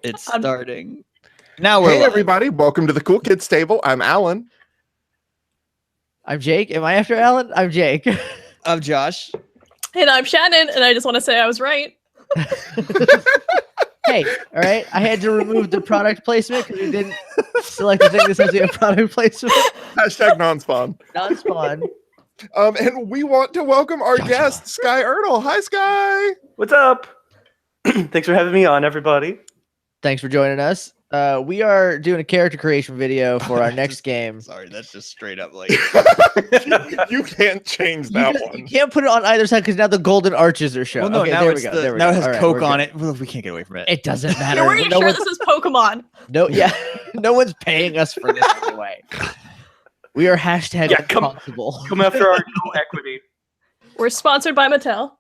It's starting. Now we're Hey, live. everybody. Welcome to the Cool Kids Table. I'm Alan. I'm Jake. Am I after Alan? I'm Jake. I'm Josh. And I'm Shannon, and I just want to say I was right. Hey, all right. I had to remove the product placement because we didn't select the thing that says we have product placement. Hashtag non-spawn. Non-spawn. And we want to welcome our guest, Sky Erdl. Hi, Sky. What's up? Thanks for having me on, everybody. Thanks for joining us. We are doing a character creation video for our next game. Sorry, that's just straight up like. You can't change that You one. can't put it on either side because now the golden arches are shown. Well, no, okay, now there it's we go. There we now go. it has All right, Coke we're on good. it. Well, we can't get away from it. It doesn't matter. You're really no sure one's, this is Pokemon? no, yeah, no one's paying us for this anyway. We are hashtag Yeah, come- responsible. Come after our no equity. We're sponsored by Mattel.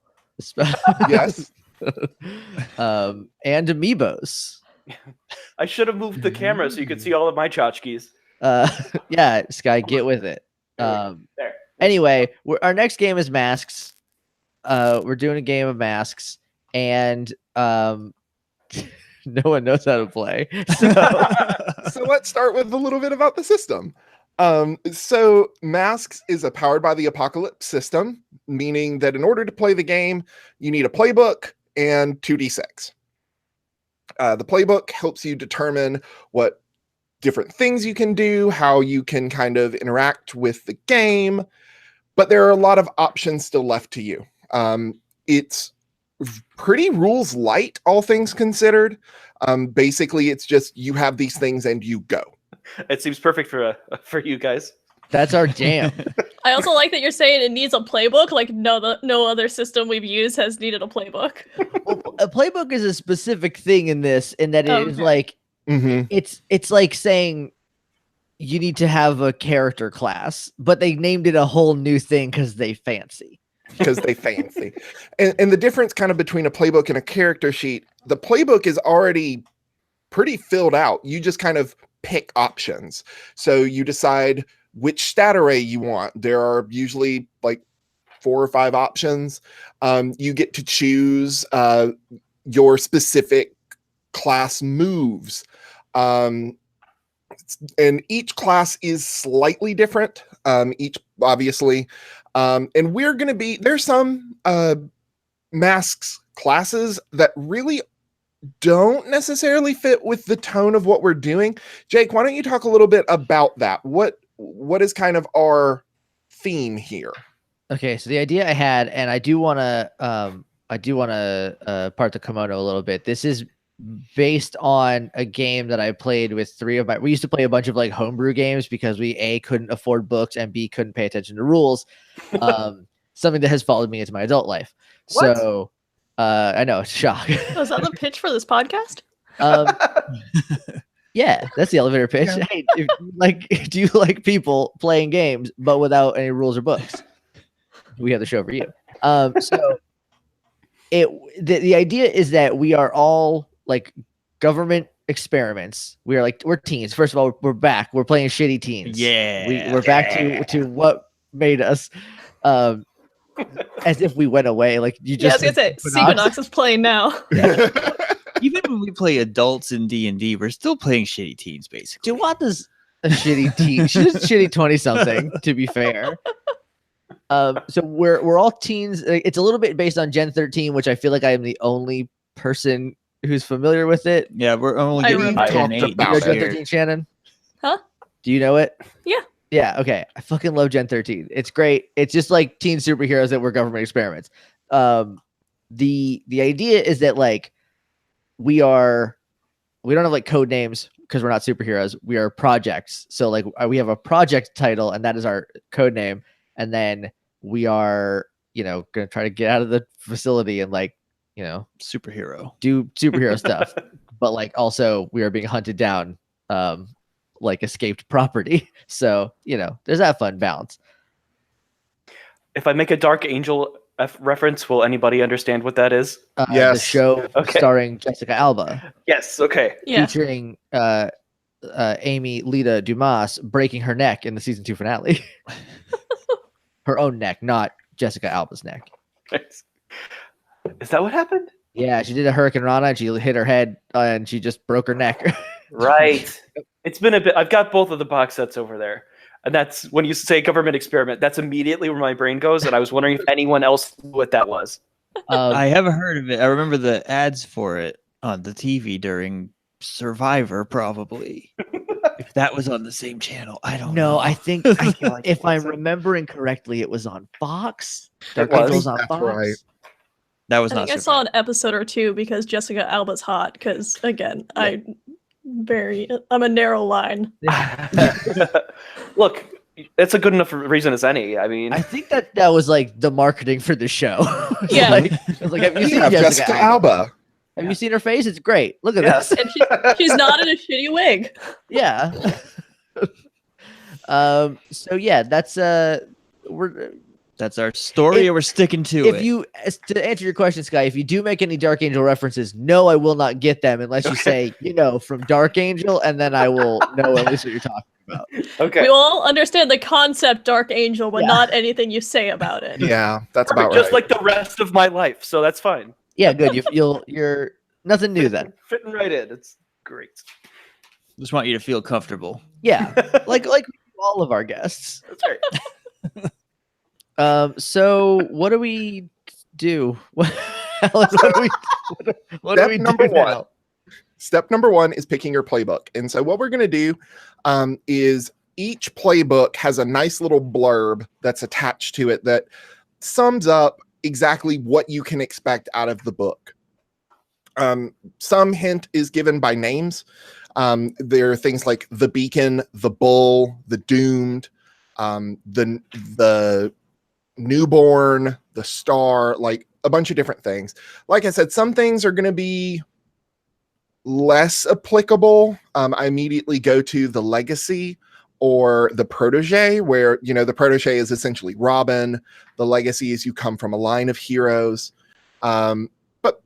Yes. And amiibos. I should have moved the camera so you could see all of my tchotchkes. Yeah, Sky, get with it. There. Anyway, our next game is Masks. We're doing a game of Masks, and no one knows how to play. So let's start with a little bit about the system. So Masks is a powered by the apocalypse system, meaning that in order to play the game, you need a playbook and 2d6. The playbook helps you determine what different things you can do, how you can kind of interact with the game, but there are a lot of options still left to you. It's pretty rules light, all things considered. Basically, it's just you have these things and you go. It seems perfect for you guys. That's our jam. I also like that you're saying it needs a playbook. Like no other system we've used has needed a playbook. Well, a playbook is a specific thing in this, in that it is Okay. like Mm-hmm. it's like saying you need to have a character class, but they named it a whole new thing because they fancy. Because they fancy. And the difference kind of between a playbook and a character sheet, the playbook is already pretty filled out. You just kind of pick options. So you decide which stat array you want. There are usually like 4 or 5 options. You get to choose your specific class moves. And each class is slightly different. Each obviously. And we're going to be, there's some Masks classes that really don't necessarily fit with the tone of what we're doing. Jake, why don't you talk a little bit about that? What is kind of our theme here? Okay, so the idea I had, and I do want to part the kimono a little bit. This is based on a game that I played with 3 of my. We used to play a bunch of like homebrew games because we A, couldn't afford books, and B, couldn't pay attention to rules. Something that has followed me into my adult life. What? So I know, it's a shock. Was that the pitch for this podcast? Yeah, that's the elevator pitch. Yeah. Hey, do you like people playing games but without any rules or books? We have the show for you. So the idea is that we are all like government experiments. We're teens. First of all, we're back. We're playing shitty teens. Yeah. We're back to what made us. As if we went away. Like you Yeah, I just was gonna say Sequinox is playing now. Even when we play adults in D&D, we're still playing shitty teens, basically. Jawata's a shitty teen. She's a shitty 20-something, to be fair. So we're all teens. It's a little bit based on Gen 13, which I feel like I am the only person who's familiar with it. Yeah, we're only I getting remember. Gen Talked 8 about You're this it. Gen year. 13, Shannon? Huh? Do you know it? Yeah. Yeah, okay. I fucking love Gen 13. It's great. It's just like teen superheroes that were government experiments. The idea is that like we don't have like code names because we're not superheroes. We are projects. So like we have a project title and that is our code name. And then we are, going to try to get out of the facility and like, Superhero. do superhero stuff. But like also we are being hunted down, like escaped property. So, there's that fun balance. If I make a Dark Angel reference, will anybody understand what that is? The Yes. show Okay. starring Jessica Alba, Yes. Okay. Yeah. featuring Amy Lita Dumas breaking her neck in the season 2 finale. Her own neck, not Jessica Alba's neck. Is that what happened? Yeah, she did a Hurricane Rana and she hit her head and she just broke her neck. Right. It's been a bit. I've got both of the box sets over there. And that's when you say government experiment, that's immediately where my brain goes. And I was wondering if anyone else knew what that was. I haven't heard of it. I remember the ads for it on the TV during Survivor, probably. If that was on the same channel, I don't know. No, I think feel like if it I'm wasn't. remembering correctly, it was on Fox. It Dark was. Angels on That's Fox. right. That was I not think I saw an episode or two because Jessica Alba's hot. Because again, I'm a narrow line. Look, it's a good enough reason as any. I mean, I think that was like the marketing for the show. Yeah. I was like, have you We seen have Jessica, Jessica Alba? Alba. Have you seen her face? It's great. Look at Yes. this. And she's not in a shitty wig. Yeah. So yeah, that's That's our story, If- and we're sticking to if it. you to answer your question, Sky, if you do make any Dark Angel references, no, I will not get them unless you say, from Dark Angel, and then I will know at least what you're talking about. okay. We all understand the concept Dark Angel, but Yeah. not anything you say about it. Yeah, that's about Just right. like the rest of my life, so that's fine. Yeah, good. You're nothing new then. Fitting right in. It's great. Just want you to feel comfortable. Yeah, like we do all of our guests. That's right. So what do we do? Alex, what do we Step do number one. now? Step number one is picking your playbook. And so what we're going to do is each playbook has a nice little blurb that's attached to it that sums up exactly what you can expect out of the book. Some hint is given by names. There are things like the Beacon, the Bull, the Doomed, the Newborn, the Star, like a bunch of different things. Like I said, some things are going to be less applicable. I immediately go to the Legacy or the Protege, where the Protege is essentially Robin. The Legacy is you come from a line of heroes. But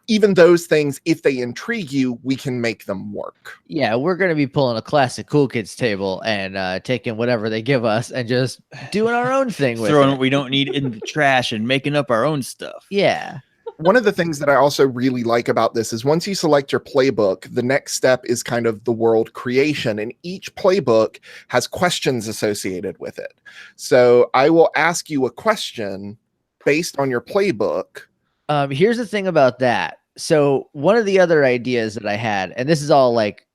even those things, if they intrigue you, we can make them work. Yeah, we're gonna be pulling a classic Cool Kids table and taking whatever they give us and just doing our own thing with Throwing it. what we don't need in the trash and making up our own stuff. Yeah. One of the things that I also really like about this is once you select your playbook, the next step is kind of the world creation, and each playbook has questions associated with it. So I will ask you a question based on your playbook. Here's the thing about that. So one of the other ideas that I had, and this is all like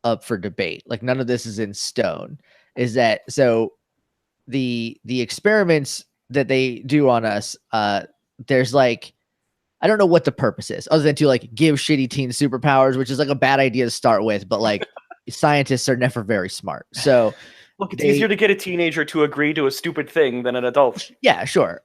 up for debate, like none of this is in stone, is that so the experiments that they do on us, there's like, I don't know what the purpose is other than to like give shitty teens superpowers, which is like a bad idea to start with, but like scientists are never very smart. So Look, it's They- easier to get a teenager to agree to a stupid thing than an adult. yeah, sure.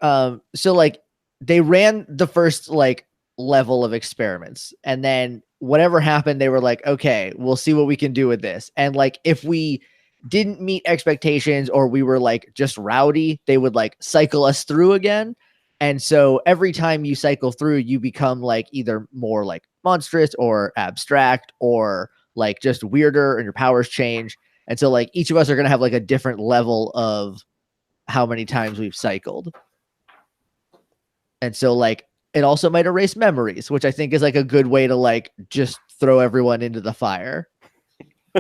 So like they ran the first like level of experiments, and then whatever happened, they were like, okay, we'll see what we can do with this. And like if we didn't meet expectations or we were like just rowdy, they would like cycle us through again. And so every time you cycle through, you become like either more like monstrous or abstract or like just weirder, and your powers change. And so like each of us are going to have like a different level of how many times we've cycled. And so like it also might erase memories, which I think is like a good way to like just throw everyone into the fire.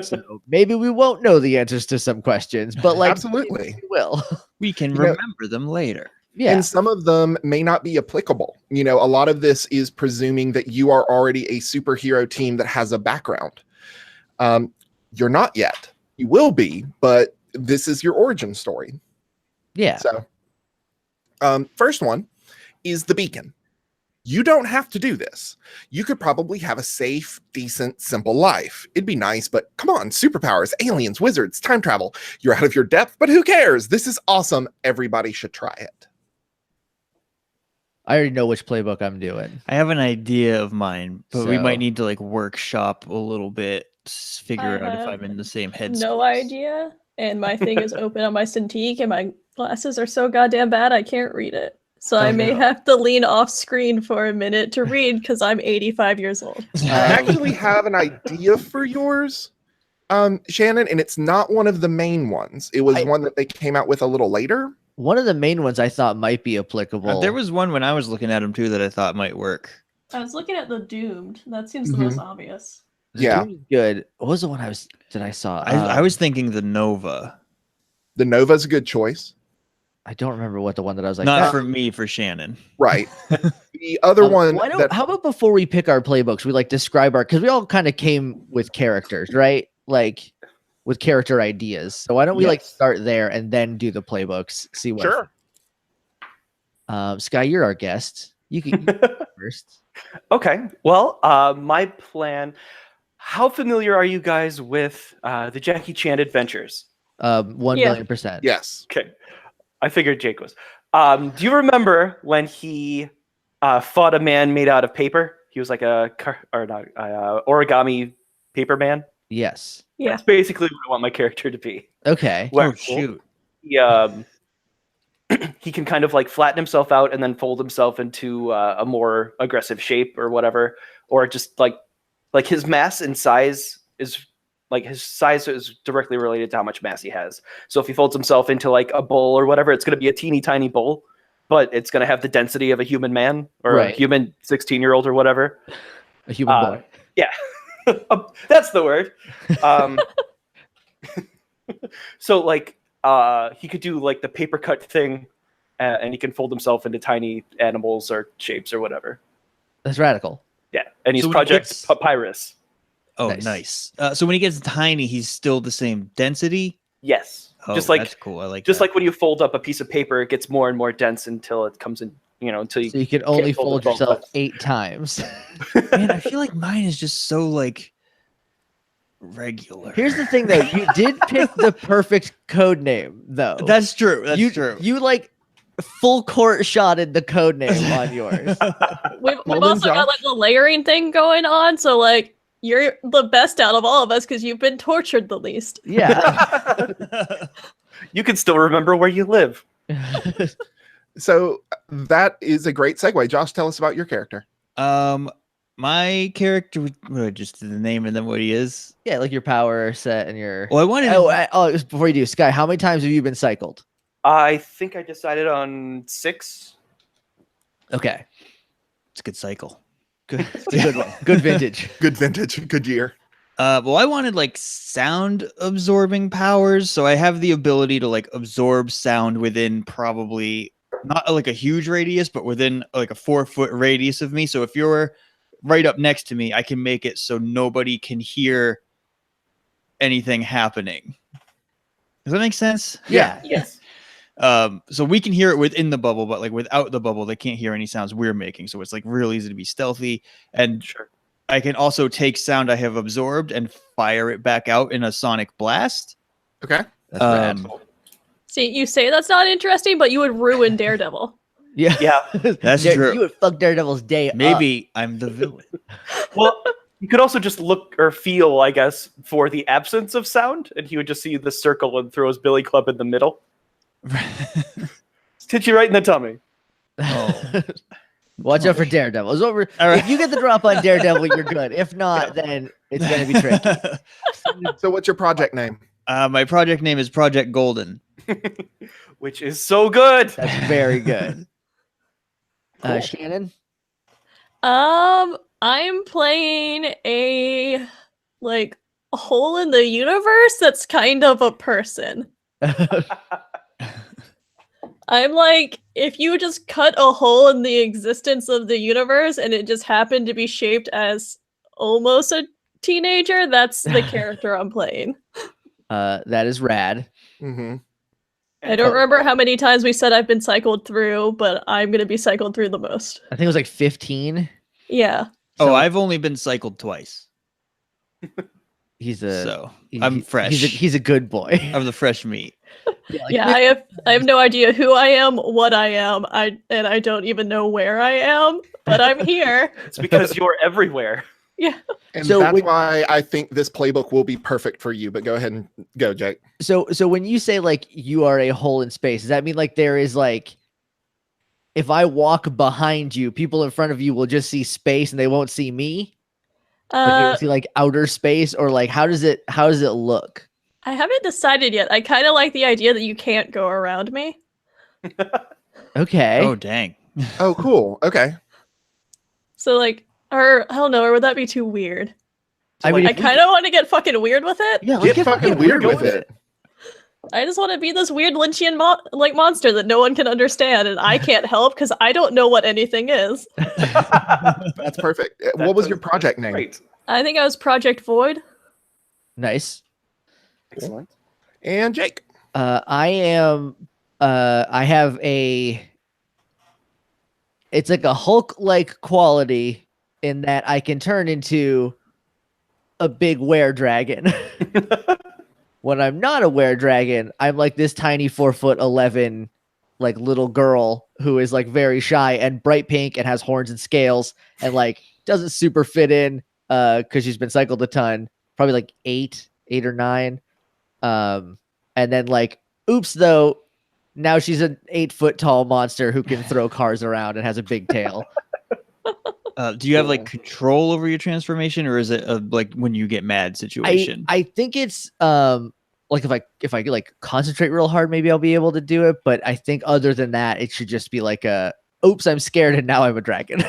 So maybe we won't know the answers to some questions, but like Absolutely. maybe we will. We can You know- remember them later. Yeah. And some of them may not be applicable. A lot of this is presuming that you are already a superhero team that has a background. You're not yet. You will be, but this is your origin story. Yeah. So, first one is the Beacon. You don't have to do this. You could probably have a safe, decent, simple life. It'd be nice, but come on, superpowers, aliens, wizards, time travel. You're out of your depth, but who cares? This is awesome. Everybody should try it. I already know which playbook I'm doing. I have an idea of mine, but we So- might need to like workshop a little bit, figure I out if have I'm in the same head. No idea. And my thing is open on my Cintiq, and my glasses are so goddamn bad I can't read it. So I may no. have to lean off screen for a minute to read because I'm 85 years old. I actually have an idea for yours, Shannon, and it's not one of the main ones. It was one that they came out with a little later. One of the main ones I thought might be applicable. There was one when I was looking at them too that I thought might work. I was looking at the Doomed. That seems the most obvious. Yeah. Good. What was the one I saw? I was thinking the Nova. The Nova's a good choice. I don't remember what the one that I was like. Not that- for me, for Shannon. Right. The other one how about before we pick our playbooks, we like describe our, because we all kind of came with characters, right? Like with character ideas. So why don't we like Yes. start there and then do the playbooks? See what. Sure. Sky, you're our guest. You can go first. Okay. Well, my plan. How familiar are you guys with the Jackie Chan adventures? 1,000,000%. Yes. Okay. I figured Jake was. Do you remember when he fought a man made out of paper? He was like origami paper man. Yes. Yeah. That's basically what I want my character to be. Okay. Where Oh shoot! He, he can kind of like flatten himself out and then fold himself into a more aggressive shape or whatever, or just like his mass and size is like his size is directly related to how much mass he has. So if he folds himself into like a bull or whatever, it's going to be a teeny tiny bull, but it's going to have the density of a human man or a Right. human 16-year-old or whatever. A human boy. Yeah, that's the word. So like he could do like the paper cut thing, and he can fold himself into tiny animals or shapes or whatever. That's radical. Yeah, and he's So when he Project gets- Papyrus. Oh, Nice. nice. So when he gets tiny, he's still the same density. Yes, Oh, just like that's cool. I like just that. like when you fold up a piece of paper, it gets more and more dense until it comes in. Until you. So you can only fold fold it both yourself ways. 8 times. Man, I feel like mine is just so like regular. Here's the thing, though. You did pick the perfect code name, though. That's true. That's you, true. You like full court shotted the code name on yours. We've Well then, also got Josh. like the layering thing going on, so like you're the best out of all of us because you've been tortured the least. Yeah. You can still remember where you live. So that is a great segue. Josh, tell us about your character. My character, just the name and then what he is. Yeah, like your power set and your. Well, I wanted. Before you do, Sky, how many times have you been cycled? I think I decided on 6. Okay. It's a good cycle. Good. It's a good one. Good vintage. Good vintage, good year. Well, I wanted like sound absorbing powers, so I have the ability to like absorb sound within probably not like a huge radius, but within like a 4-foot radius of me. So if you're right up next to me, I can make it so nobody can hear anything happening. Does that make sense? Yeah. Yes. So we can hear it within the bubble, but like without the bubble, they can't hear any sounds we're making. So it's like real easy to be stealthy. And Sure. I can also take sound I have absorbed and fire it back out in a sonic blast. Okay. That's rad. See, you say that's not interesting, but you would ruin Daredevil. Yeah. Yeah. That's true. You would fuck Daredevil's day up. Maybe I'm the villain. Well, you could also just look or feel, I guess, for the absence of sound, and he would just see the circle and throw his billy club in the middle. Just hit you right in the tummy. Oh. Watch out for Daredevil. It's over. All right. If you get the drop on Daredevil, you're good. If not, then it's gonna be tricky. So what's your project name? My project name is Project Golden. Which is so good. That's very good. Cool. Shannon. I'm playing a like hole in the universe that's kind of a person. I'm like, if you just cut a hole in the existence of the universe and it just happened to be shaped as almost a teenager, that's the character I'm playing. That is rad. Mm-hmm. I don't remember how many times we said I've been cycled through, but I'm going to be cycled through the most. I think it was like 15. Yeah. Oh, So- I've only been cycled twice. He's a. So I'm fresh. He's a good boy. I'm the fresh meat. Yeah, I have no idea who I am, what I am, and I don't even know where I am, but I'm here. It's because you're everywhere. Yeah. And So that's when- why I think this playbook will be perfect for you. But go ahead and go, Jake. So when you say like you are a hole in space, does that mean like there is like, if I walk behind you, people in front of you will just see space and they won't see me? Like they will see like outer space, or like how does it look? I haven't decided yet. I kind of like the idea that you can't go around me. Okay. Oh, dang. Oh, cool. Okay. So like, or I don't know, or would that be too weird? So, I mean, like, I kind of want to get fucking weird with it. Yeah, Get fucking weird with it. I just want to be this weird Lynchian like monster that no one can understand, and I can't help because I don't know what anything is. That's perfect. What was your project name? Great. I think I was Project Void. Nice. Excellent. And Jake. I am. I have a. It's like a Hulk-like quality in that I can turn into a big were-dragon. When I'm not a were-dragon, I'm like this tiny 4'11" like little girl who is like very shy and bright pink and has horns and scales and like doesn't super fit in because she's been cycled a ton, probably like eight or nine. And then like, oops, though, now she's an 8-foot tall monster who can throw cars around and has a big tail. Do you have like control over your transformation, or is it a, like when you get mad situation? I think it's like if I like concentrate real hard, maybe I'll be able to do it. But I think other than that, it should just be like a oops, I'm scared and now I'm a dragon.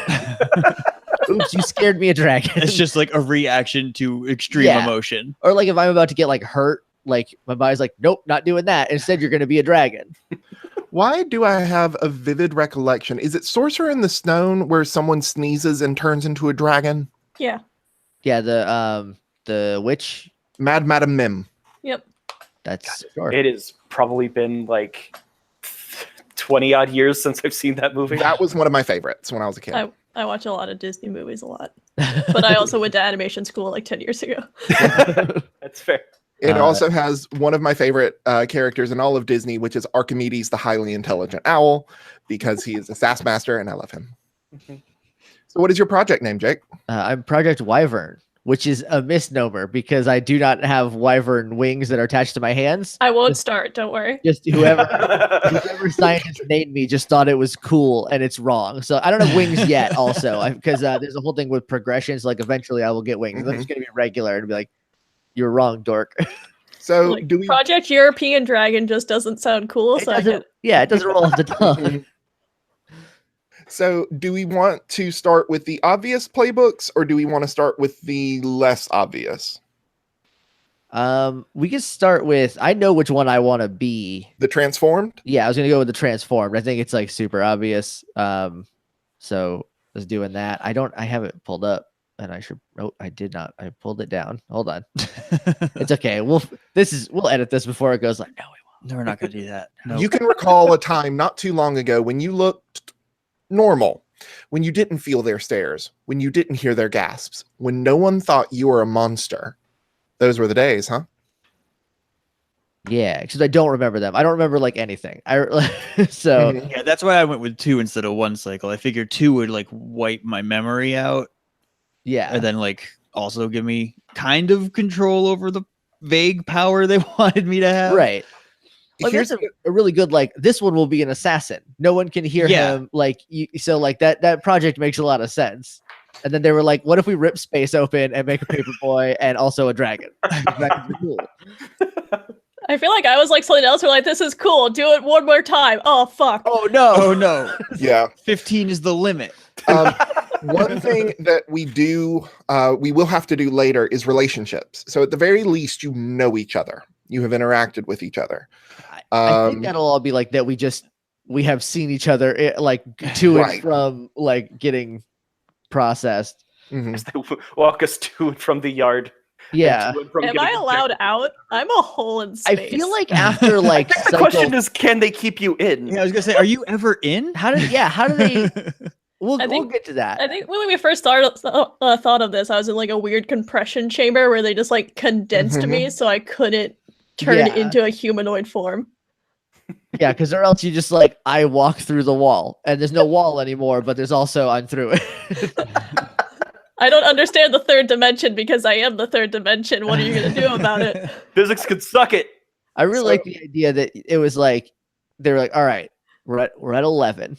Oops, you scared me a dragon. It's just like a reaction to extreme Yeah. emotion. Or like if I'm about to get like hurt, like my body's like, nope, not doing that. Instead, you're gonna be a dragon. Why do I have a vivid recollection? Is it Sorcerer in the Stone where someone sneezes and turns into a dragon? Yeah. Yeah, the witch. Mad Madam Mim. Yep. That's sure. It has probably been like 20 odd years since I've seen that movie. That was one of my favorites when I was a kid. I watch a lot of Disney movies a lot, but I also went to animation school like 10 years ago. That's fair. It also has one of my favorite characters in all of Disney, which is Archimedes, the highly intelligent owl, because he is a sass master and I love him. So what is your project name, Jake? I'm Project Wyvern, which is a misnomer because I do not have wyvern wings that are attached to my hands. I won't start, don't worry. Just whoever scientist named me just thought it was cool and it's wrong. So I don't have wings yet also because there's a whole thing with progressions. Like eventually I will get wings. I'm just going to be regular and be like, you're wrong, dork. So Like, do we Project European Dragon just doesn't sound cool. It So I doesn't, get yeah, it doesn't roll off the tongue. So do we want to start with the obvious playbooks or do we want to start with the less obvious? We can start with, I know which one I want to be. The transformed? Yeah, I was going to go with the transformed. I think it's like super obvious. So I was doing that. I have it pulled up. And I should. Oh, I did not. I pulled it down. Hold on. It's okay. We'll edit this before it goes like. No, we won't. No, we're not gonna do that. No. You can recall a time not too long ago when you looked normal, when you didn't feel their stares, when you didn't hear their gasps, when no one thought you were a monster. Those were the days, huh? Yeah, because I don't remember them. I don't remember like anything. So Mhm. Yeah, that's why I went with 2 instead of 1 cycle. I figured 2 would like wipe my memory out, yeah, and then like also give me kind of control over the vague power they wanted me to have. right. Like Here's that's a really good like. This one will be an assassin. No one can hear Yeah. him. Like so like that project makes a lot of sense. And then they were like, "What if we rip space open and make a paper boy and also a dragon?" That could be cool. I feel like I was like something else. We're like, this is cool. Do it one more time. Oh fuck. Oh no! Oh no, yeah. 15 is the limit. One thing that we will have to do later is relationships. So at the very least, you know each other. You have interacted with each other. I think that'll all be like that. We have seen each other like to Right. and from like getting processed. Mhm. As they walk us to and from the yard. and Yeah, to and from Am getting I the allowed check. out? I'm a hole in I space. feel like after like I think the question is, can they keep you in? Yeah, I was gonna say, are you ever in? how do they? We'll think- get to that. I think when we first thought of this, I was in like a weird compression chamber where they just like condensed me so I couldn't turn Yeah. into a humanoid form. Yeah, because or else you just like I walk through the wall and there's no wall anymore, but there's also I'm through it. I don't understand the third dimension because I am the third dimension. What are you gonna do about it? Physics could suck it. I really like the idea that it was like they were like, all right, we're at 11.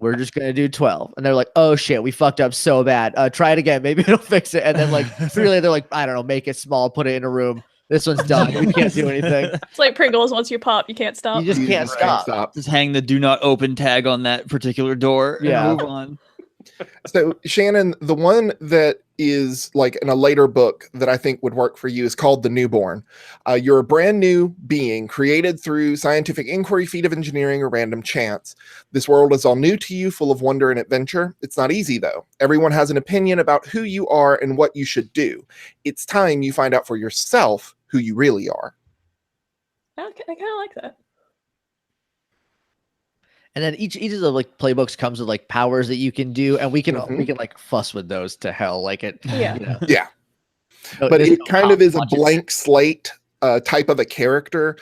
We're just gonna do 12, and they're like, "Oh shit, we fucked up so bad. Try it again. Maybe it'll fix it." And then like 3 later, they're like, "I don't know, make it small, put it in a room. This one's done. We can't do anything. It's like Pringles. Once you pop, you can't stop. You just can't stop." Just hang the do not open tag on that particular door Yeah. and move on. So, Shannon, the one that is like in a later book that I think would work for you is called The Newborn. You're a brand new being created through scientific inquiry, feat of engineering, or random chance. This world is all new to you, full of wonder and adventure. It's not easy, though. Everyone has an opinion about who you are and what you should do. It's time you find out for yourself who you really are. I kind of like that. And then each of the like playbooks comes with like powers that you can do, and we can Mhm. like fuss with those to hell. Like it, Yeah. you know. Yeah. No, But there's it no kind of is a watches. blank slate type of a character.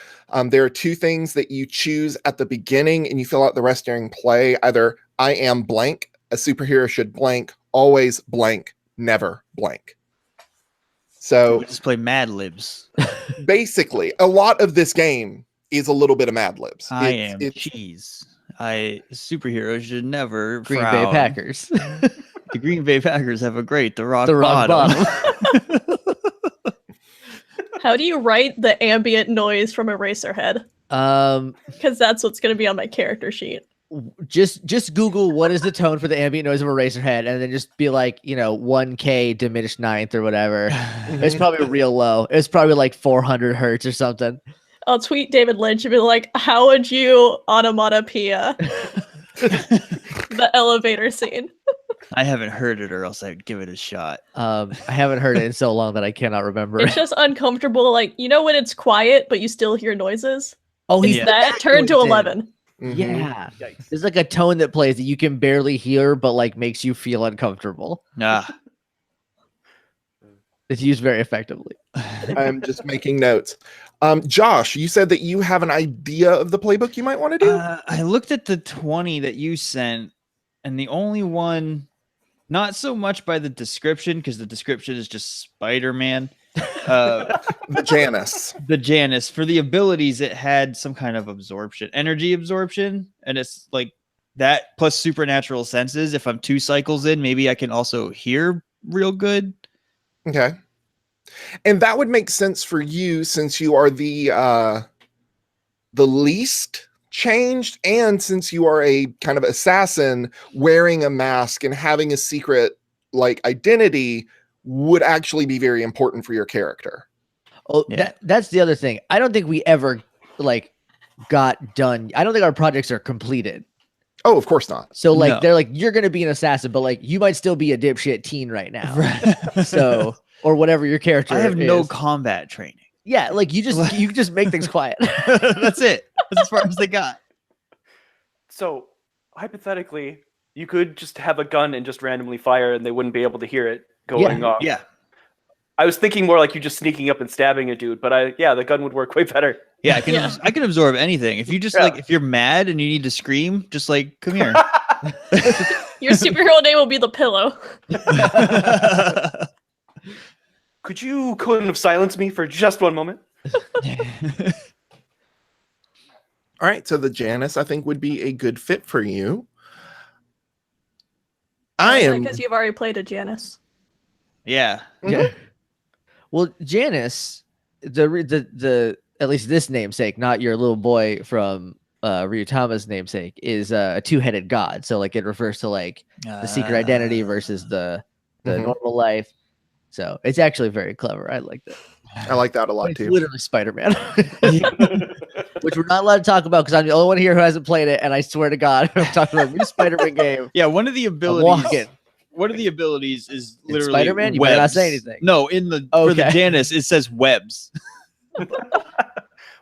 There are two things that you choose at the beginning and you fill out the rest during play. Either I am blank, a superhero should blank, always blank, never blank. So We just play Mad Libs. basically, a lot of this game is a little bit of Mad Libs. I It's- am it's- cheese. Superheroes should never Green frown. Bay Packers. The Green Bay Packers have a great the rock bottom. How do you write the ambient noise from Eraserhead? Because that's what's going to be on my character sheet. Just Google what is the tone for the ambient noise of Eraserhead, and then just be like, 1K diminished ninth or whatever. It's probably real low. It's probably like 400 hertz or something. I'll tweet David Lynch and be like, how would you onomatopoeia the elevator scene? I haven't heard it, or else I'd give it a shot. I haven't heard it in so long that I cannot remember. It's just uncomfortable. Like, when it's quiet, but you still hear noises? Oh, It's he's that turned to noise in. 11. Mhm. Yeah. There's like a tone that plays that you can barely hear, but like makes you feel uncomfortable. Ah, It's used very effectively. I'm just making notes. Josh, you said that you have an idea of the playbook you might want to do. I looked at the 20 that you sent, and the only one, not so much by the description, because the description is just Spider-Man. The Janus. The Janus, for the abilities, it had some kind of energy absorption, and it's like that plus supernatural senses. If I'm 2 cycles in, maybe I can also hear real good. Okay. And that would make sense for you since you are the least changed, and since you are a kind of assassin wearing a mask and having a secret like identity would actually be very important for your character. Oh, Yeah. that's the other thing. I don't think we ever like got done. I don't think our projects are completed. Oh, of course not. So like No. they're like, you're gonna be an assassin, but like you might still be a dipshit teen right now. So or whatever your character. I have no is. combat training. Yeah, like you can just make things quiet. That's it. That's as far as they got. So hypothetically, you could just have a gun and just randomly fire, and they wouldn't be able to hear it going off. Yeah. I was thinking more like you just sneaking up and stabbing a dude, but the gun would work way better. Yeah, I can Yeah. I can absorb anything. If you just like if you're mad and you need to scream, just like come here. Your superhero name will be the pillow. Could you cone of silence me for just one moment? All right, so the Janus I think would be a good fit for you. I am Because you've already played a Janus. Yeah. Yeah. Well, Janus, the at least this namesake, not your little boy from Ryutama's namesake, is a 2-headed god. So like it refers to like the secret identity versus the Mhm. normal life. So it's actually very clever. I like that. I like that a lot It's too. literally Spider-Man, which we're not allowed to talk about because I'm the only one here who hasn't played it, and I swear to God, I'm talking about a new Spider-Man game. Yeah, one of the I'm abilities. walking. One of the abilities is In literally Spider-Man? You better not webs. say anything. No, for the Okay. Janus, it says webs.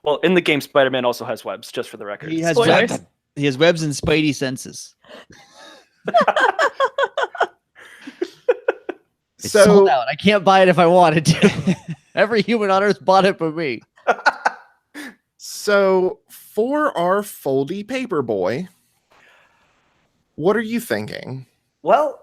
Well, in the game, Spider-Man also has webs, just for the record. He has Spoilers. webs. He has webs and spidey senses. It's So sold out. I can't buy it if I wanted to. Every human on Earth bought it but me. So for our Foldy Paperboy, what are you thinking? Well,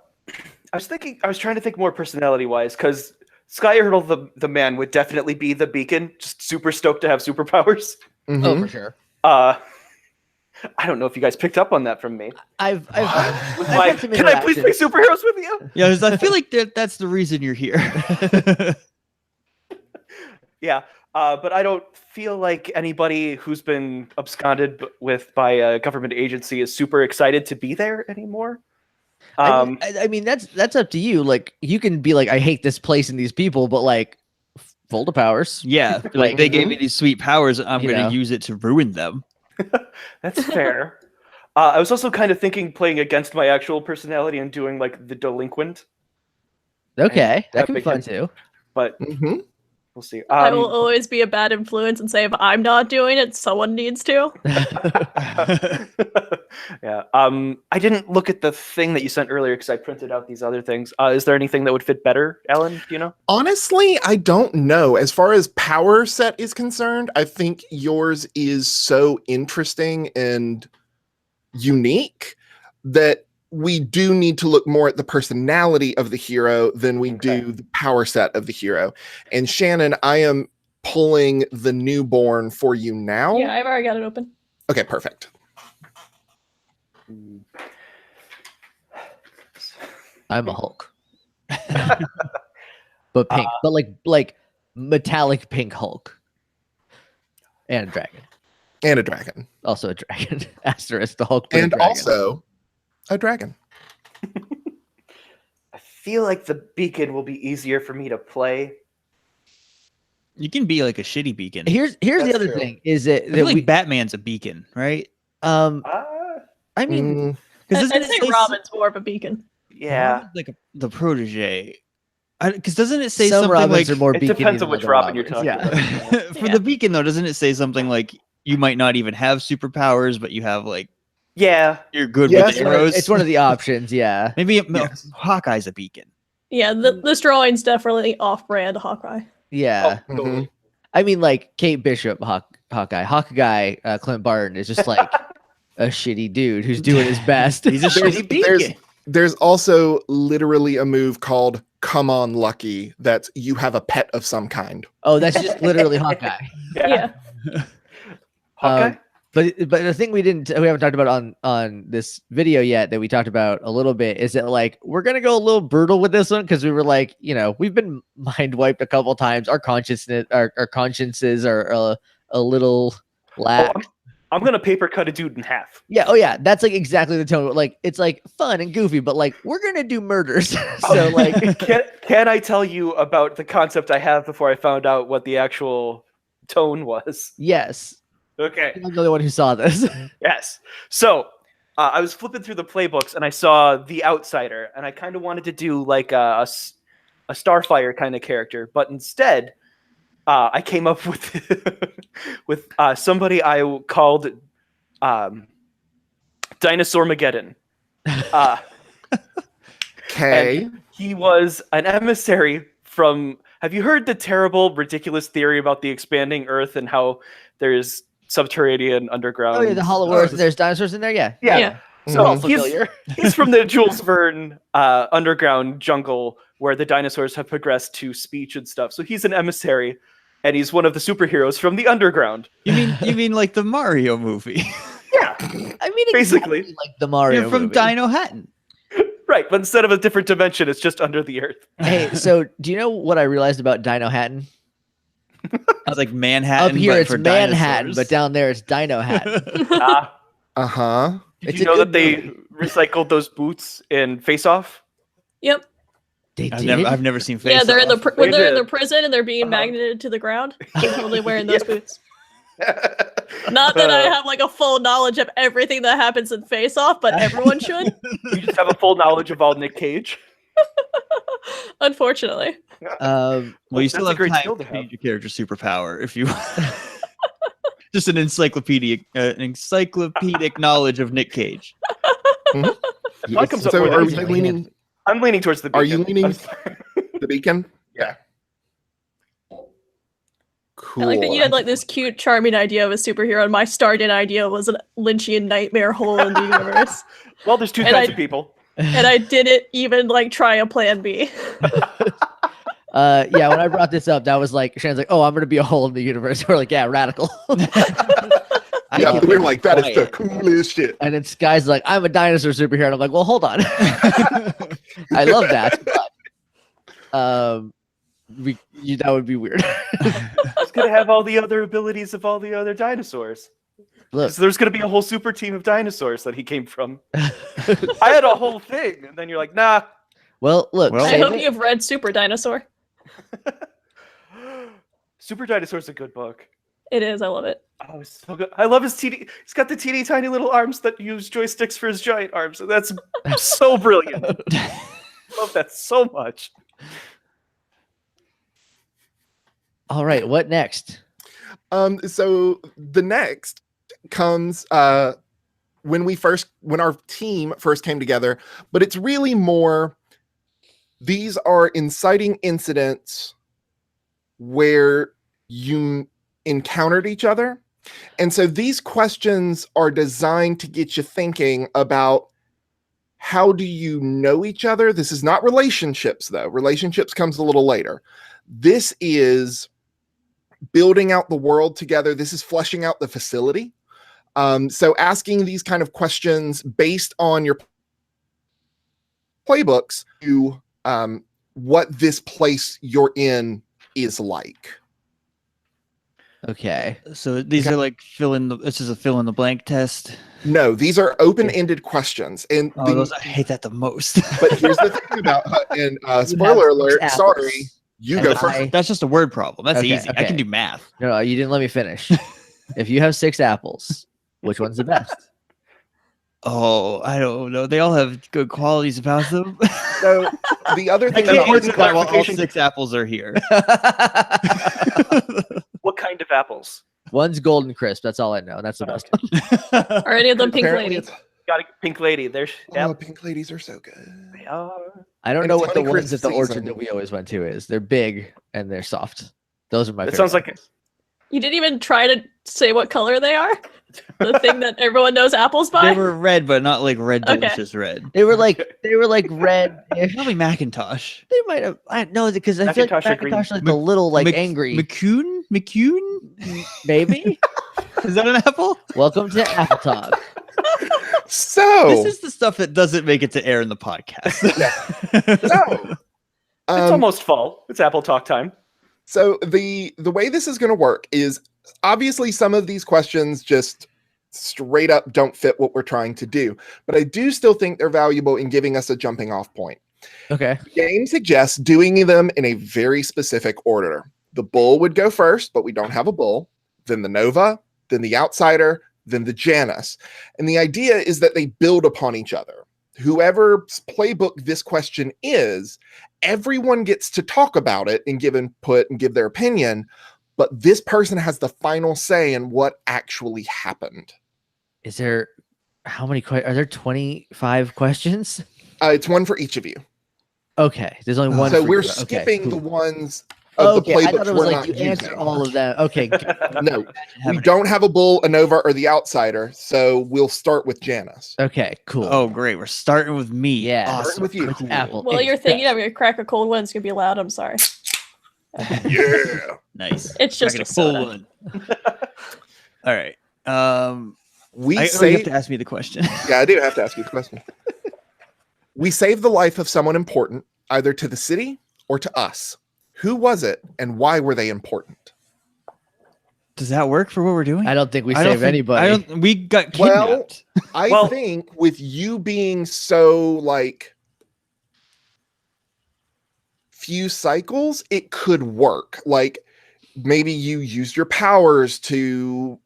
I was trying to think more personality-wise, because Sky Hurdle the man would definitely be the beacon, just super stoked to have superpowers. Oh, Mhm. for sure. I don't know if you guys picked up on that from me. I've With I've my, had some can I please play interactions. superheroes with you? Yeah, 'cause I feel like that's the reason you're here. Yeah, but I don't feel like anybody who's been absconded by a government agency is super excited to be there anymore. I mean, that's up to you. Like, you can be like, I hate this place and these people, but like, fold of powers. Yeah, like they gave me these sweet powers. I'm You going know. to use it to ruin them. That's fair. I was also kind of thinking playing against my actual personality and doing like the delinquent, Okay, that can be having fun him- too. but Mhm. we'll see. I will always be a bad influence and say if I'm not doing it, someone needs to. Yeah. I didn't look at the thing that you sent earlier because I printed out these other things. Is there anything that would fit better, Alan? Do you know? Honestly, I don't know. As far as power set is concerned, I think yours is so interesting and unique that we do need to look more at the personality of the hero than we do the power set of the hero. And Shannon, I am pulling the newborn for you now. Yeah, I've already got it open. Okay, perfect. I'm a Hulk, but pink, but like metallic pink Hulk, and a dragon. And a dragon. Also a dragon. Asterisk the Hulk. but a And dragon. also a dragon. I feel like the beacon will be easier for me to play. You can be like a shitty beacon. Here's the That's other true. thing is that, I feel like Batman's a beacon, right? I mean, Mm, Because I'd say Robin's more of a beacon. Yeah. like the protege. Because doesn't it say some something Robins like are more It beacony depends than on which other Robin you're Robins. talking Yeah. about. for Yeah. the beacon though? Doesn't it say something like you might not even have superpowers, but you have like Yeah. you're good Yes, with It's one of- arrows? it's one of the options. Yeah. Maybe Yes. Hawkeye's a beacon. Yeah, this drawing's definitely off-brand Hawkeye. Yeah. Oh, totally. I mean, like Kate Bishop, Hawkeye, Clint Barton is just like a shitty dude who's doing his best. He's a There's- shitty beacon. There's also literally a move called Come On Lucky that's you have a pet of some kind. Oh, that's just literally Hawkeye. Yeah. Hawkeye? But the thing we haven't talked about on this video yet that we talked about a little bit is that like we're gonna go a little brutal with this one because we were like, we've been mind wiped a couple times. Our consciences are a little lax. I'm going to paper cut a dude in half. Yeah. Oh yeah. That's like exactly the tone. Like it's like fun and goofy, but like we're gonna do murders. So like Can I tell you about the concept I have before I found out what the actual tone was? yes. Okay. I'm the only one who saw this. Yes. So I was flipping through the playbooks and I saw The Outsider, and I kind of wanted to do like a Starfire kind of character, but instead I came up with with somebody I called Dinosaur Mageddon. Okay. He was an emissary from. Have you heard the terrible, ridiculous theory about the expanding Earth and how there's subterranean underground? Oh yeah, the Hollow Earth. There's dinosaurs in there. Yeah. Yeah. Yeah. So Mhm. Familiar. he's from the Jules Verne underground jungle where the dinosaurs have progressed to speech and stuff. So he's an emissary, and he's one of the superheroes from the underground. You mean like the Mario movie? Yeah, I mean, Basically. exactly like the Mario. You're from movie. Dino Hatton. right. But instead of a different dimension, it's just under the earth. Hey, so do you know what I realized about Dino Hatton? I was like Manhattan. Up here but it's for Manhattan, dinosaurs. but down there it's Dino Hatton. Uh-huh. Did It's you a know that good they movie. recycled those boots in Face Off? Yep. They I've did. I've never seen Face Yeah, they're in the Off. when They they're in the did. prison and they're being Uh-huh. magneted to the ground. They're totally wearing those Yeah. boots. Not that I have like a full knowledge of everything that happens in Face Off, but everyone should. You just have a full knowledge of all Nick Cage. Unfortunately. Well, you still That's a have great time skill to to change your character superpower if you. Just an encyclopedic knowledge of Nick Cage. That comes up So more are than we easily. leaning I'm leaning towards the beacon. Are you leaning- the beacon? Yeah. Cool. I like that you had like this cute, charming idea of a superhero, and my started idea was a Lynchian nightmare hole in the universe. Well, there's two And kinds I- of people. And I didn't even like try a plan B. Yeah, when I brought this up, that was like Shannon's like, "Oh, I'm gonna be a hole in the universe." We're like, "Yeah, radical." Yeah, we were like, that is the quiet. coolest shit. And then Sky's like, "I'm a dinosaur superhero," and I'm like, "Well, hold on." I love that, but that would be weird. It's gonna have all the other abilities of all the other dinosaurs. Look, So there's going to be a whole super team of dinosaurs that he came from. I had a whole thing, and then you're like, nah. well, look. Well- I save hope it. you've read Super Dinosaur. Super Dinosaur's a good book. It is. I love it. Oh, it's so good. I love his teeny. He's got the teeny tiny little arms that use joysticks for his giant arms. And that's so brilliant. I love that so much. All right, what next? So the next comes when our team first came together, but it's really more, these are inciting incidents where you encountered each other. And so these questions are designed to get you thinking about, how do you know each other? This is not relationships, though. Relationships comes a little later. This is building out the world together. This is fleshing out the facility. So asking these kind of questions based on your playbooks to what this place you're in is like. Okay. So these are like this is a fill in the blank test. No, these are open-ended questions. And Oh, I hate that the most. but here's the thing about and You spoiler have alert, apples. sorry, you And go first. I- That's just a word problem. That's Okay, easy. I okay. can do math. No, you didn't let me finish. If you have 6 apples, which one's the best? Oh, I don't know. They all have good qualities about them. So the other I thing can't about answer that while all clarification. 6 apples are here. What kind of apples? One's golden crisp. That's all I know. That's the best one. Are any of them pink apparently ladies? it's- Got a pink lady. There's Oh, pink ladies are so good. they are. I don't And know it's what the Honeycrisp ones at the orchard season. that we always went to is. They're big and they're soft. Those are my It favorite. sounds like ones. You didn't even try to say what color they are? The thing that everyone knows apples by? They were red, but not like red Okay. delicious red. they were like red. Probably Macintosh. They might have. I know because I feel like Macintosh are green. Macintosh like a little like angry. McCune? Maybe. Is that an apple? Welcome to Apple Talk. So This is the stuff that doesn't make it to air in the podcast. so it's um, almost fall. It's Apple Talk time. so the way this is going to work is, obviously some of these questions just straight up don't fit what we're trying to do, but I do still think they're valuable in giving us a jumping off point. Okay. The game suggests doing them in a very specific order. The bull would go first, but we don't have a bull, then the Nova, then the Outsider, then the Janus. And the idea is that they build upon each other. Whoever's playbook this question is, everyone gets to talk about it and give input and give their opinion, but this person has the final say in what actually happened. Is there how many are there 25 questions? It's one for each of you. Okay. There's only one. So for we're you. Okay, skipping cool. the ones of Okay, the I playbooks thought it was we're like not you answer using. all of them. Okay. No, we don't have a bull, a Nova, or the Outsider, so we'll start with Janus. Okay, cool. Oh, great. We're starting with me. Yeah. Awesome. Starting with you. Cool. Apple. Well, you're Express. thinking of your crack a cold one. It's going to be loud. I'm sorry. Yeah. Nice. It's just Cracking a full soda. one. All right. We you have save. to ask me the question. Yeah, I do have to ask you the question. We saved the life of someone important, either to the city or to us. Who was it, and why were they important? Does that work for what we're doing? I don't think we I don't save think- anybody. We got Well, kidnapped. I Well- think with you being so like few cycles, it could work. Like maybe you used your powers to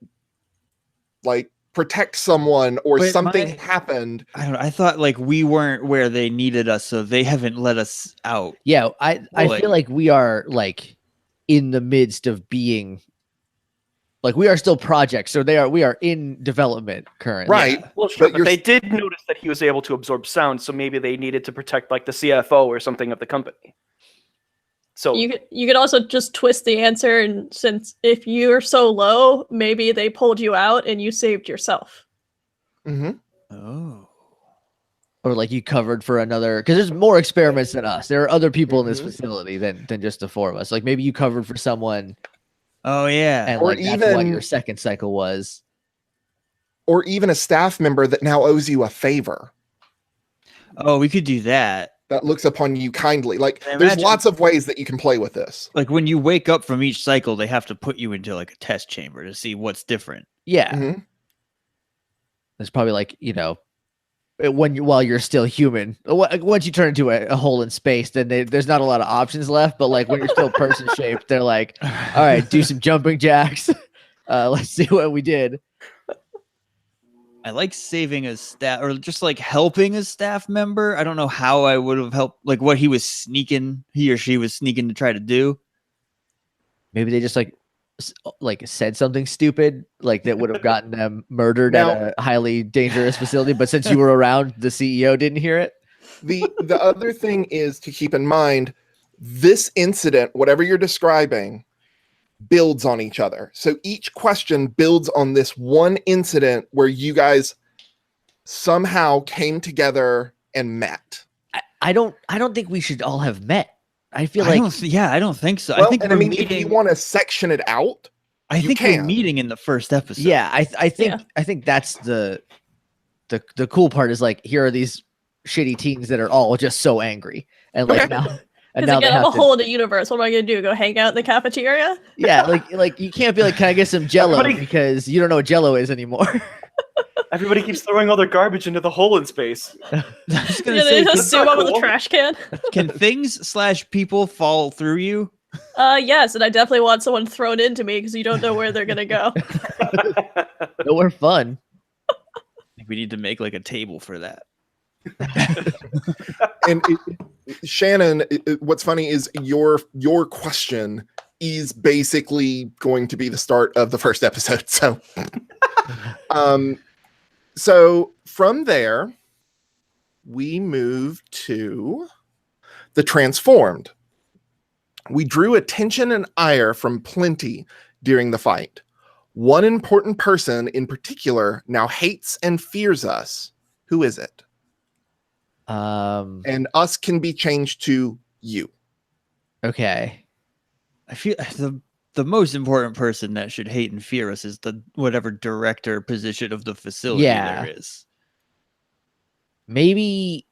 like protect someone, or But something my- happened. I don't know. I thought like we weren't where they needed us, so they haven't let us out. Yeah, I Like- feel like we are like in the midst of being like we are still projects, so we are in development currently. Right. Well, sure, But but you're they did notice that he was able to absorb sound, so maybe they needed to protect like the CFO or something of the company. So You could also just twist the answer, and since if you're so low, maybe they pulled you out and you saved yourself. hmm Oh. Or like you covered for another because there's more experiments than us. There are other people in this Mhm. facility than just the 4 of us. Like maybe you covered for someone Oh yeah. and Or like that's what even- your second cycle was. Or even a staff member that now owes you a favor, Oh, we could do that. that looks upon you kindly. Like I there's imagine- lots of ways that you can play with this. Like when you wake up from each cycle, they have to put you into like a test chamber to see what's different. Yeah. Mhm. There's probably like, you know, while you're still human, once you turn into a hole in space, then there's not a lot of options left. But like when you're still person shaped, they're like, all right, do some jumping jacks. Let's see what we did. I like saving a staff or just like helping a staff member. I don't know how I would have helped, like what he or she was sneaking to try to do. Maybe they just like said something stupid, like that would have gotten them murdered Now- at a highly dangerous facility. But since you were around, the CEO didn't hear it. The other thing is to keep in mind this incident, whatever you're describing, builds on each other. So each question builds on this one incident where you guys somehow came together and met. I don't think we should all have met. I feel I like don't think so. Well, I think and we're I mean, meeting. if you want to section it out, I you think we're can. meeting in the first episode. yeah, I think that's the cool part is like here are these shitty teens that are all just so angry and like Okay. now. And Because now again, they I'm have a hole in the universe. What am I gonna do? Go hang out in the cafeteria? yeah, like you can't be like, can I get some Jello? Everybody- Because you don't know what Jello is anymore. Everybody keeps throwing all their garbage into the hole in space. I was gonna Yeah, say, they can, just zoom up with a cool. trash can. can things/people fall through you? Yes, and I definitely want someone thrown into me because you don't know where they're gonna go. Nowhere fun. I think we need to make like a table for that. and Shannon, what's funny is your question is basically going to be the start of the first episode. So, so from there, we move to the transformed. We drew attention and ire from plenty during the fight. One important person in particular now hates and fears us. Who is it? And us can be changed to you. Okay. I feel the most important person that should hate and fear us is the whatever director position of the facility Yeah. there is. Maybe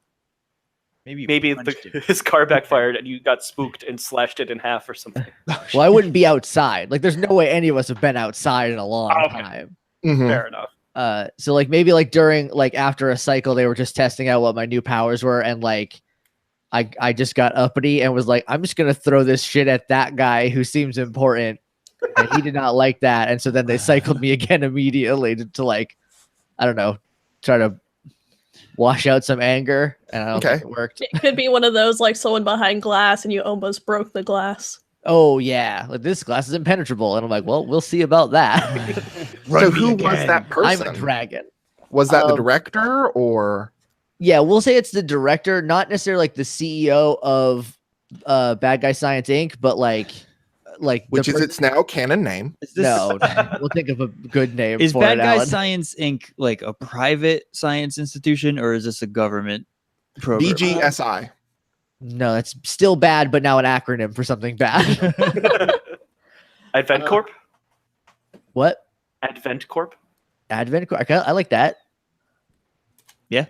Maybe punched him. his car backfired and you got spooked and slashed it in half or something. well, I wouldn't be outside. Like there's no way any of us have been outside in a long Okay. time. Mhm. Fair enough. So like maybe like during like after a cycle they were just testing out what my new powers were and like I just got uppity and was like I'm just gonna throw this shit at that guy who seems important and he did not like that and so then they cycled me again immediately to like I don't know try to wash out some anger and I don't think it worked. It could be one of those like someone behind glass and you almost broke the glass. Oh yeah, like this glass is impenetrable and I'm like well we'll see about that. So who was that I'm person? a dragon. Was that the Um, director or? Yeah, we'll say it's the director, not necessarily like the CEO of Bad Guy Science Inc., but like Which the is its now canon name. Is this, no, we'll think of a good name is for Bad it, Guy Alan. Science Inc. like a private science institution or is this a government program? BGSI. No, that's still bad, but now an acronym for something bad. Advent Corp? What? Advent Corp? Advent? I like that. Yeah.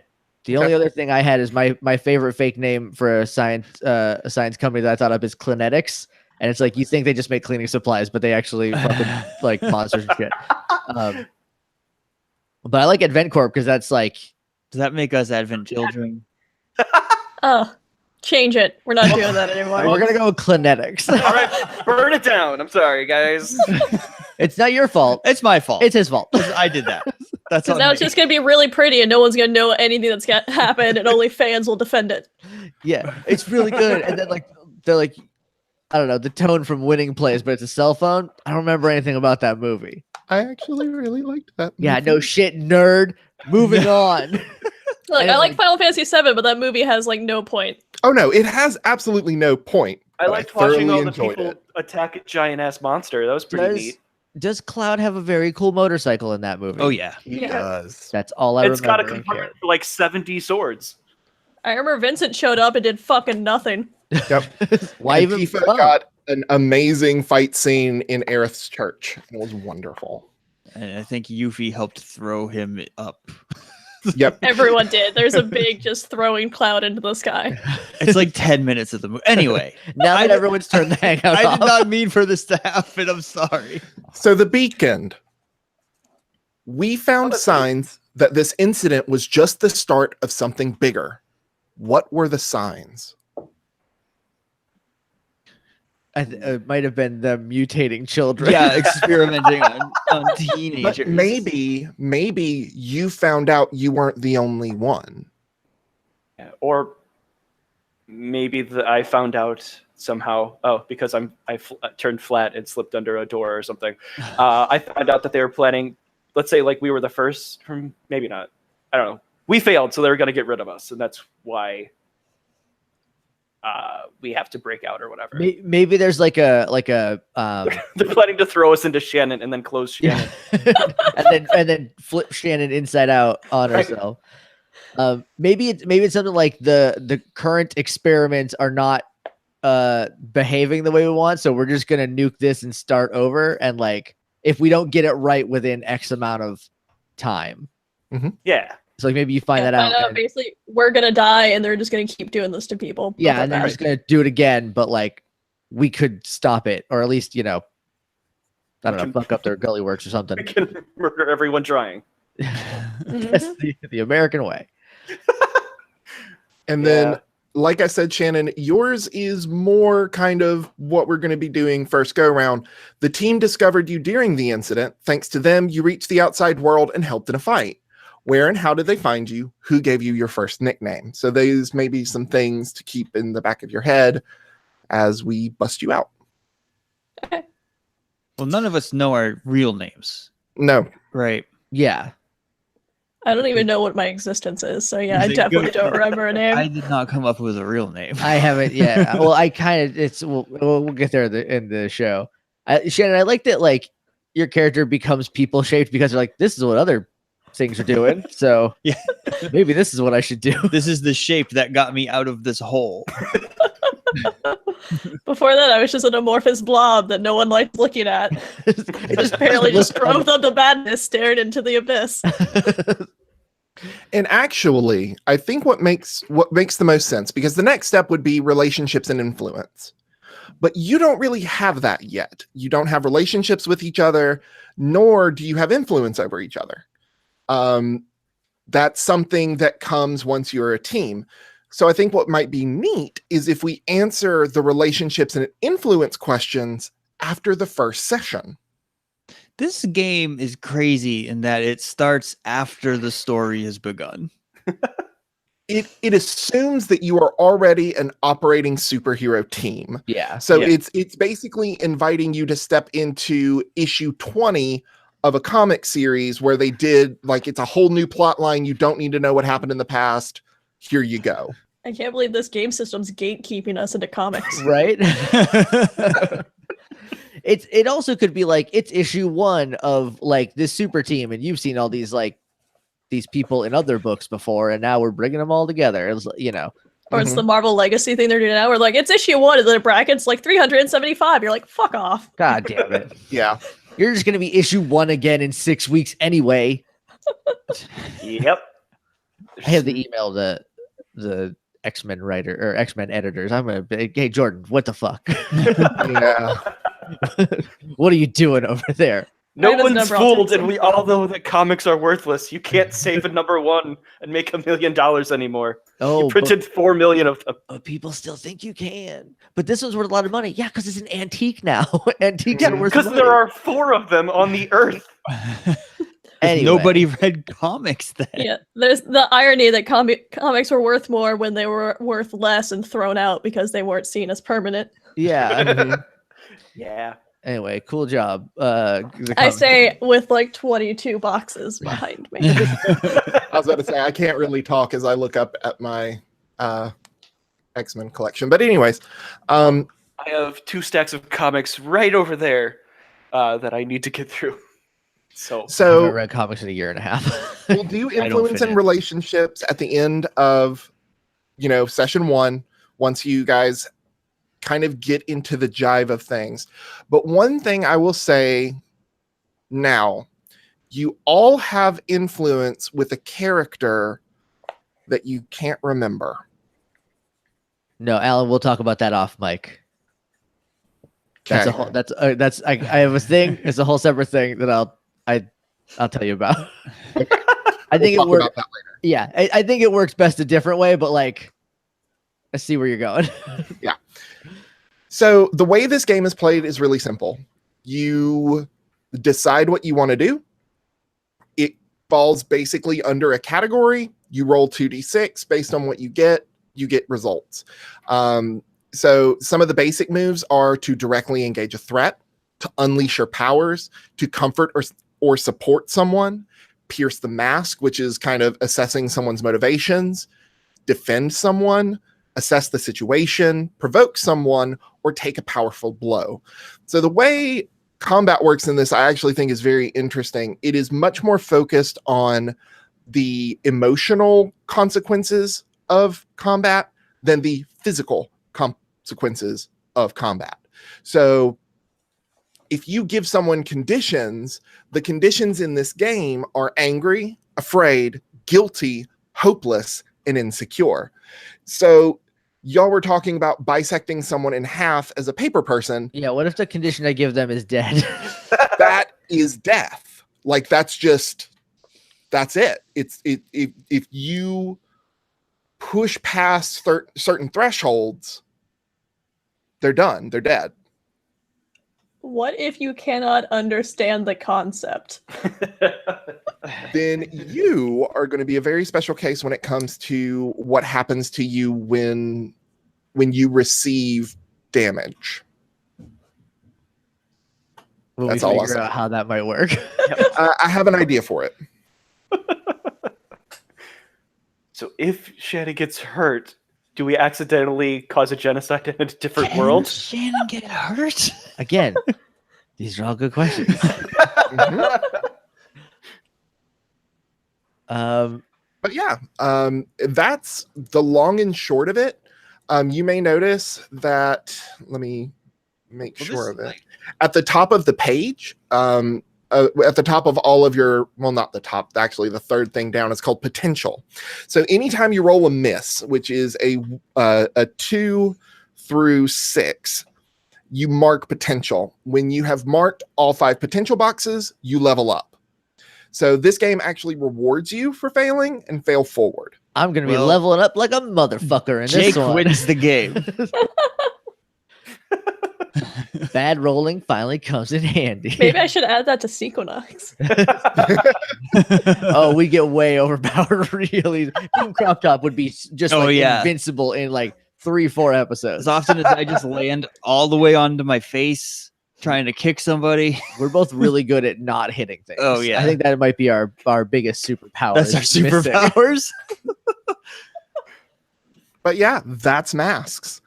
The only other thing I had is my favorite fake name for a science company that I thought of is Clinetics. And it's like you think they just make cleaning supplies, but they actually fucking like monsters and shit. But I like Advent Corp because that's like Does that make us Advent children? Oh, change it. We're not doing that anymore. we're gonna go with Clinetics. All right, burn it down. I'm sorry, guys. It's not your fault. It's my fault. It's his fault. I did that. That's Because on now me. it's just gonna be really pretty and no one's gonna know anything that's happened and only fans will defend it. Yeah, it's really good. And then like they're like, I don't know, the tone from Winning Plays, but it's a cell phone. I don't remember anything about that movie. I actually really liked that. Yeah, movie. no shit, nerd. Moving on. Like And I like like- Final Fantasy VII, but that movie has like no point. Oh no, it has absolutely no point. I but liked watching thoroughly all the enjoyed people it. attack a giant ass monster. That was pretty neat. Does Cloud have a very cool motorcycle in that movie? Oh yeah. He Yeah. does. That's all I It's got a remember. and compartment for like 70 swords. I remember Vincent showed up and did fucking nothing. Yep. care. Why And even Tifa bump? got an amazing fight scene in Aerith's church. It was wonderful. And I think Yuffie helped throw him up. Yep. Everyone did. There's a big just throwing cloud into the sky. It's like 10 minutes of the movie. Anyway, Now that I- everyone's turned the hangout I off. did not mean for this to happen. I'm sorry. So the beacon. We found that's signs that this incident was just the start of something bigger. What were the signs? It might have been the mutating children. Yeah, experimenting on teenagers. But maybe you found out you weren't the only one. Yeah, or maybe I found out somehow. Oh, because I turned flat and slipped under a door or something. I found out that they were planning. Let's say like we were the first. Maybe not. I don't know. We failed, so they were going to get rid of us, and that's why we have to break out or whatever. Maybe there's like a They're planning to throw us into Shannon and then close Shannon. and then flip Shannon inside out on Right. herself. Maybe it's something like the current experiments are not behaving the way we want, so we're just gonna nuke this and start over. And like if we don't get it right within X amount of time, Yeah. so like maybe you find that out. And, Basically, we're gonna die, and they're just gonna keep doing this to people. yeah, and they're just gonna do it again, but like we could stop it, or at least I don't know, fuck up their gully works or something. We can murder everyone trying. That's the American way. And then, like I said, Shannon, yours is more kind of what we're going to be doing first go round. The team discovered you during the incident. Thanks to them, you reached the outside world and helped in a fight. Where and how did they find you? Who gave you your first nickname? So these may be some things to keep in the back of your head as we bust you out. Well, none of us know our real names, No. right? Yeah. I don't even know what my existence is, so yeah, I Is it definitely good? don't remember a name. I did not come up with a real name. I haven't yet. Well, I kind of we'll get there in the show. Shannon, I like that like your character becomes people shaped because they're like, this is what other things are doing. So Yeah. maybe this is what I should do. This is the shape that got me out of this hole. Before that, I was just an amorphous blob that no one liked looking at. It Just apparently just looked drove them to madness, stared into the abyss. And actually, I think what makes the most sense, because the next step would be relationships and influence. But you don't really have that yet. You don't have relationships with each other, nor do you have influence over each other. That's something that comes once you're a team. So I think what might be neat is if we answer the relationships and influence questions after the first session. This game is crazy in that it starts after the story has begun. It assumes that you are already an operating superhero team. Yeah. So Yeah. it's basically inviting you to step into issue 20 of a comic series where they did like it's a whole new plot line. You don't need to know what happened in the past. Here you go. I can't believe this game system's gatekeeping us into comics. Right. It also could be like it's issue 1 of like this super team, and you've seen all these like these people in other books before, and now we're bringing them all together. It's Or it's the Marvel Legacy thing they're doing now. We're like, it's issue 1, and then brackets like 375. You're like, fuck off. God damn it. Yeah. You're just gonna be issue 1 again in 6 weeks anyway. Yep. I have the email the X-Men writer or X-Men editors. I'm gonna be, hey Jordan, what the fuck? Yeah. What are you doing over there? No Right as one's number, I'll fooled, take and we all know that comics are worthless. You can't save a number 1 and make $1 million anymore. Oh, You printed 4 million of them. but people still think you can. But this one's worth a lot of money. Yeah, because it's an antique now. Antiques are worth Because money. there are 4 of them on the earth. Anyway. Nobody read comics then. Yeah, there's the irony that comics were worth more when they were worth less and thrown out because they weren't seen as permanent. Yeah. Yeah. Anyway, cool job. I say with like 22 boxes behind me. I was about to say I can't really talk as I look up at my X-Men collection. But anyways, I have 2 stacks of comics right over there that I need to get through. I haven't so read comics in a year and a half. we'll do don't influence fit and in. relationships at the end of session 1 once you guys kind of get into the jive of things. But one thing I will say now, you all have influence with a character that you can't remember. No, Alan, we'll talk about that off mic. That's a Okay. whole I have a thing. It's a whole separate thing that I'll tell you about. I think We'll it talk works. about that later. Yeah, I think it works best a different way, but like, I see where you're going. So the way this game is played is really simple. You decide what you want to do. It falls basically under a category. You roll 2d6 based on what you get results. So some of the basic moves are to directly engage a threat, to unleash your powers, to comfort or support someone, pierce the mask, which is kind of assessing someone's motivations, defend someone, assess the situation, provoke someone, or take a powerful blow. So the way combat works in this, I actually think is very interesting. It is much more focused on the emotional consequences of combat than the physical consequences of combat. So if you give someone conditions, the conditions in this game are angry, afraid, guilty, hopeless, and insecure. So y'all were talking about bisecting someone in half as a paper person. Yeah, what if the condition I give them is dead? That is death. Like that's it. If you push past certain thresholds, they're done. They're dead. What if you cannot understand the concept? Then you are going to be a very special case when it comes to what happens to you when you receive damage. Will That's we all I'll figure say. out how that might work? I have an idea for it. So if Shannon gets hurt, do we accidentally cause a genocide in a different Can world? Shannon get hurt? Again, these are all good questions. Mhm. But yeah, that's the long and short of it. You may notice that, let me make sure of it. At the top of the page, at the top of all of your, well, not the top, actually the third thing down is called potential. So anytime you roll a miss, which is a 2 through 6, you mark potential. When you have marked all 5 potential boxes, you level up. So this game actually rewards you for failing and fail forward. I'm gonna be Well, leveling up like a motherfucker in Jake this one. wins the game. Bad rolling finally comes in handy. Maybe I should add that to Sequinox. Oh, we get way overpowered really. Team Crop Top would be just Oh, like yeah. invincible in like 3-4 episodes. As often as I just land all the way onto my face trying to kick somebody. We're both really good at not hitting things. Oh, yeah. I think that might be our biggest superpower. That's our is missing. superpowers. But yeah, that's Masks.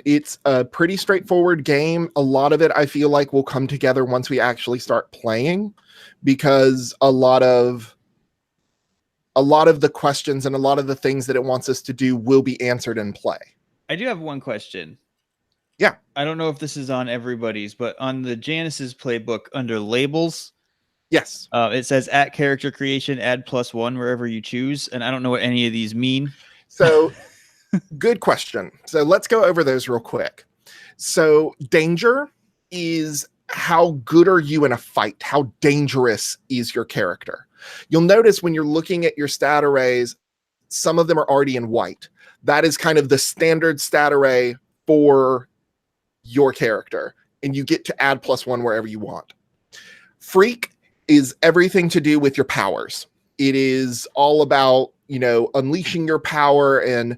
It's a pretty straightforward game. A lot of it, I feel like, will come together once we actually start playing, because a lot of the questions and a lot of the things that it wants us to do will be answered in play. I do have one question. Yeah. I don't know if this is on everybody's, but on the Janice's playbook under labels, Yes. it says at character creation, add +1 wherever you choose. And I don't know what any of these mean. So good question. So let's go over those real quick. So danger is how good are you in a fight? How dangerous is your character? You'll notice when you're looking at your stat arrays, some of them are already in white. That is kind of the standard stat array for your character, and you get to add +1 wherever you want. Freak is everything to do with your powers. It is all about, unleashing your power and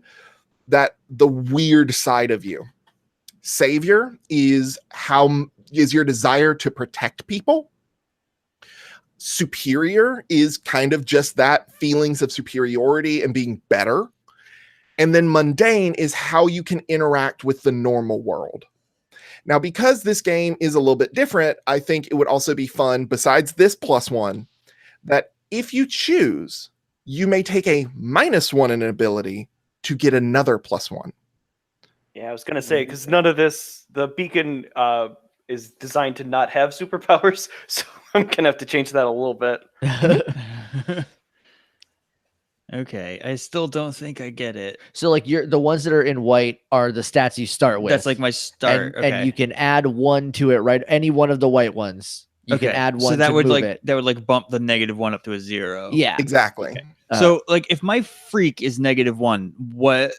that the weird side of you. Savior is your desire to protect people. Superior is kind of just that, feelings of superiority and being better. And then mundane is how you can interact with the normal world. Now, because this game is a little bit different, I think it would also be fun, besides this +1, that if you choose, you may take a -1 in an ability to get another +1. Yeah, I was gonna say, because none of this, the beacon is designed to not have superpowers, so I'm gonna have to change that a little bit. Okay, I still don't think I get it. So like the ones that are in white are the stats you start with. That's like my start. and you can add 1 to it, right? Any one of the white ones You can add one so that to would move like it. that would like bump the -1 up to a 0. Yeah. Exactly. Okay. Uh, So like if my freak is -1, what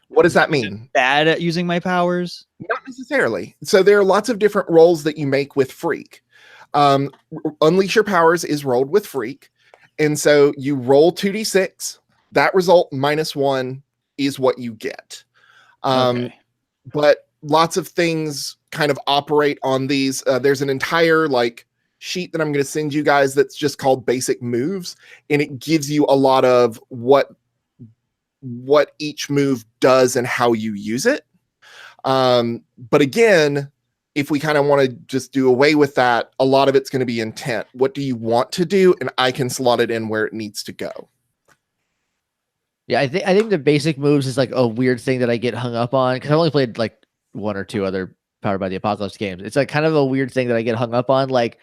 What does that mean? bad at using my powers? Not necessarily. So there are lots of different rolls that you make with Freak. Unleash Your Powers is rolled with Freak. And so you roll 2d6. That result -1 is what you get. Okay. But lots of things kind of operate on these. There's an entire like sheet that I'm going to send you guys that's just called basic moves. And it gives you a lot of what each move does and how you use it. But again, if we kind of want to just do away with that, a lot of it's going to be intent. What do you want to do? And I can slot it in where it needs to go. Yeah, I think the basic moves is like a weird thing that I get hung up on because I've only played like 1 or 2 other Powered by the Apocalypse games. It's like kind of a weird thing that I get hung up on. Like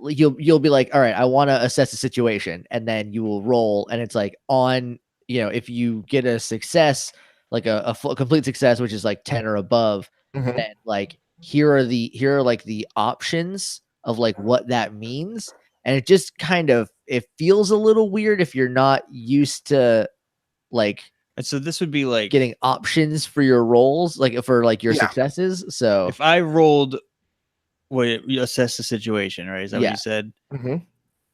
you'll be like, all right, I want to assess the situation, and then you will roll, and it's like on, if you get a success, like a full complete success, which is like 10 or above, Mhm. then like here are like the options of like what that means, and it just kind of it feels a little weird if you're not used to like And so this would be like getting options for your rolls, like for like your Yeah. successes. So if I rolled you assess the situation, right? Is that what Yeah. you said? Mhm.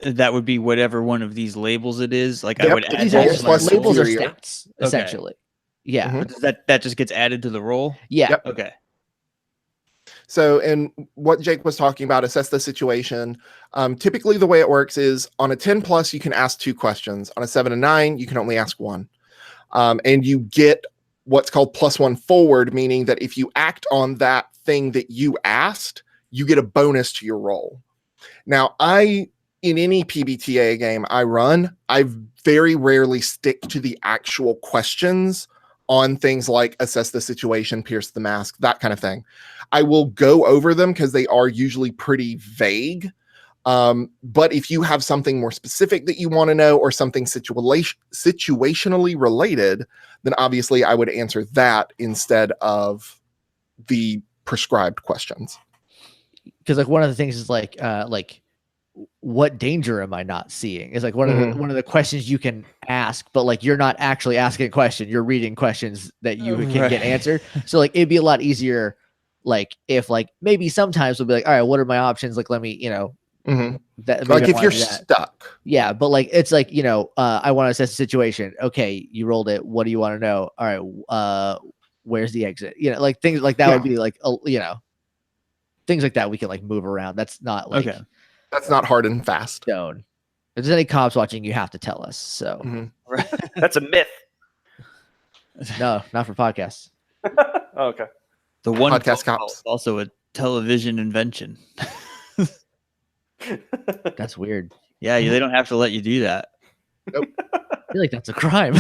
That would be whatever one of these labels it is. Like I Yep, would it's add these that are rolls to just my plus roll. labels or superior. stats, essentially. Yeah. Mhm. But does that just gets added to the roll? Yeah. Yep. Okay. So, and what Jake was talking about, assess the situation. Typically, the way it works is on a 10 plus, you can ask 2 questions. On a 7 and 9, you can only ask 1. And you get what's called +1 forward, meaning that if you act on that thing that you asked, you get a bonus to your roll. Now, in any PBTA game I run, I very rarely stick to the actual questions on things like assess the situation, pierce the mask, that kind of thing. I will go over them because they are usually pretty vague. But if you have something more specific that you want to know or something situationally related, then obviously I would answer that instead of the prescribed questions. Because like one of the things is like what danger am I not seeing? Is like one of the questions you can ask, but like you're not actually asking a question. You're reading questions that you can get Right. answered. So like it'd be a lot easier, like if like maybe sometimes we'll be like, all right, what are my options? Like let me, Mhm. that Like maybe I if you're wanna do that. stuck, Yeah, but like it's like, I want to assess the situation. Okay, you rolled it. What do you want to know? All right, where's the exit? Like things like that Yeah. would be like things like that we can like move around. That's not like Okay. that's not hard and fast. stone. If there's any cops watching, you have to tell us. So Mhm. That's a myth. no, not for podcasts. Oh, okay. The one Podcast phone call cops. is also a television invention. That's weird. Yeah, they don't have to let you do that. I feel like that's a crime.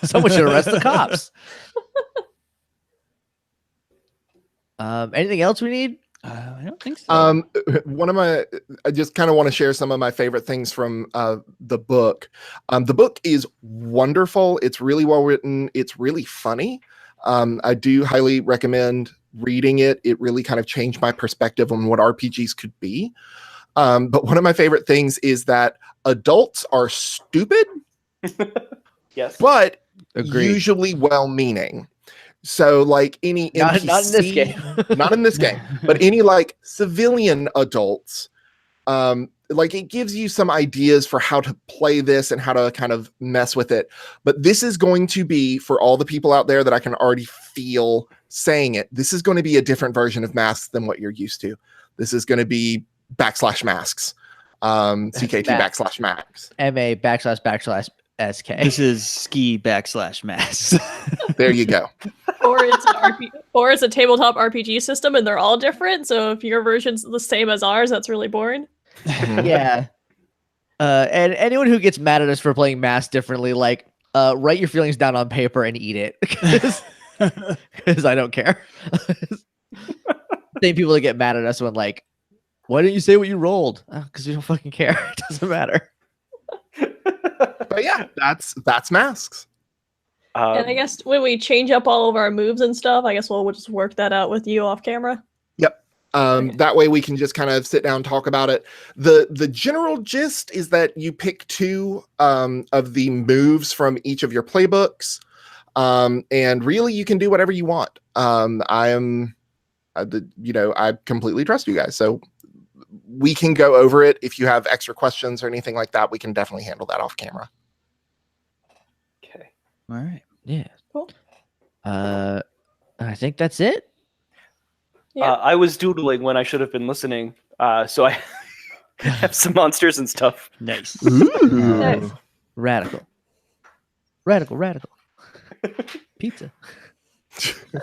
Someone should arrest the cops. Anything else we need? I don't think so. I just kind of want to share some of my favorite things from the book. The book is wonderful. It's really well written. It's really funny. I do highly recommend reading it. It really kind of changed my perspective on what RPGs could be. But one of my favorite things is that adults are stupid, Yes. but Agreed. usually well-meaning. So like any Not NPC, in this game. not in this game, but any like civilian adults, like it gives you some ideas for how to play this and how to kind of mess with it. But this is going to be, for all the people out there that I can already feel saying it, this is going to be a different version of masks than what you're used to. This is going to be /masks, CKT Max. /max. MA //SK. This is ski /mass. There you go. Or it's a tabletop RPG system and they're all different. So if your version's the same as ours, that's really boring. Mhm. Yeah. And anyone who gets mad at us for playing mass differently, like, write your feelings down on paper and eat it. Because I don't care. Same people that get mad at us when like, why didn't you say what you rolled? Because we don't fucking care. It doesn't matter. But yeah, that's masks. And I guess when we change up all of our moves and stuff, I guess we'll just work that out with you off camera. Yep. Okay. That way we can just kind of sit down and talk about it. The general gist is that you pick 2 of the moves from each of your playbooks, and really you can do whatever you want. I completely trust you guys, so we can go over it. If you have extra questions or anything like that, we can definitely handle that off camera. Okay. All right. Yeah. Cool. I think that's it. Yeah. I was doodling when I should have been listening, so I have some monsters and stuff. Nice. Nice. Radical. Pizza.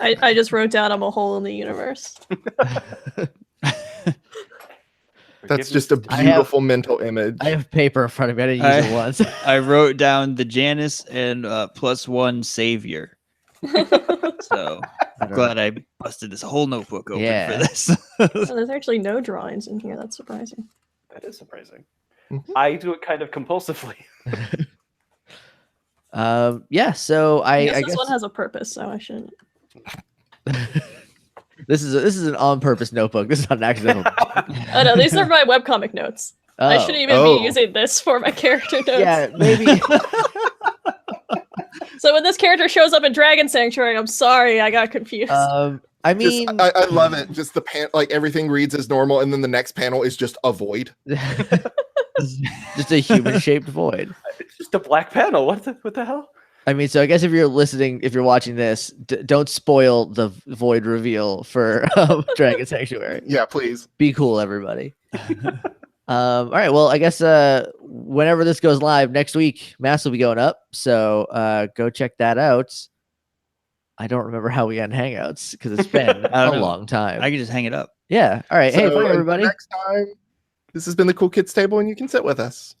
I just wrote down I'm a hole in the universe. That's just a I have- beautiful mental image. I have paper in front of me. I didn't use it once. I wrote down the Janus and +1 savior. So I'm glad I busted this whole notebook open Yeah. for this. Oh, there's actually no drawings in here. That's surprising. That is surprising. Mhm. I do it kind of compulsively. Yeah. So I Yes, this guess one has a purpose, so I shouldn't. this is an on purpose notebook. This is not an accidental. Oh no, these are my webcomic notes. I Oh. shouldn't even Oh. be using this for my character notes. Yeah, maybe. So when this character shows up in Dragon Sanctuary, I'm sorry, I got confused. I mean, I love it. Just the like everything reads as normal, and then the next panel is just a void. just a human shaped void. It's just a black panel. What the hell? I mean, so I guess if you're listening, if you're watching this, don't spoil the void reveal for Dragon Sanctuary. Yeah, please. Be cool, everybody. All right. Well, I guess whenever this goes live next week, Mass will be going up. So go check that out. I don't remember how we end Hangouts because it's been I a don't know. long time. I can just hang it up. Yeah. All right. Hey, So, bye, until everybody. Next time, this has been the Cool Kids Table, and you can sit with us.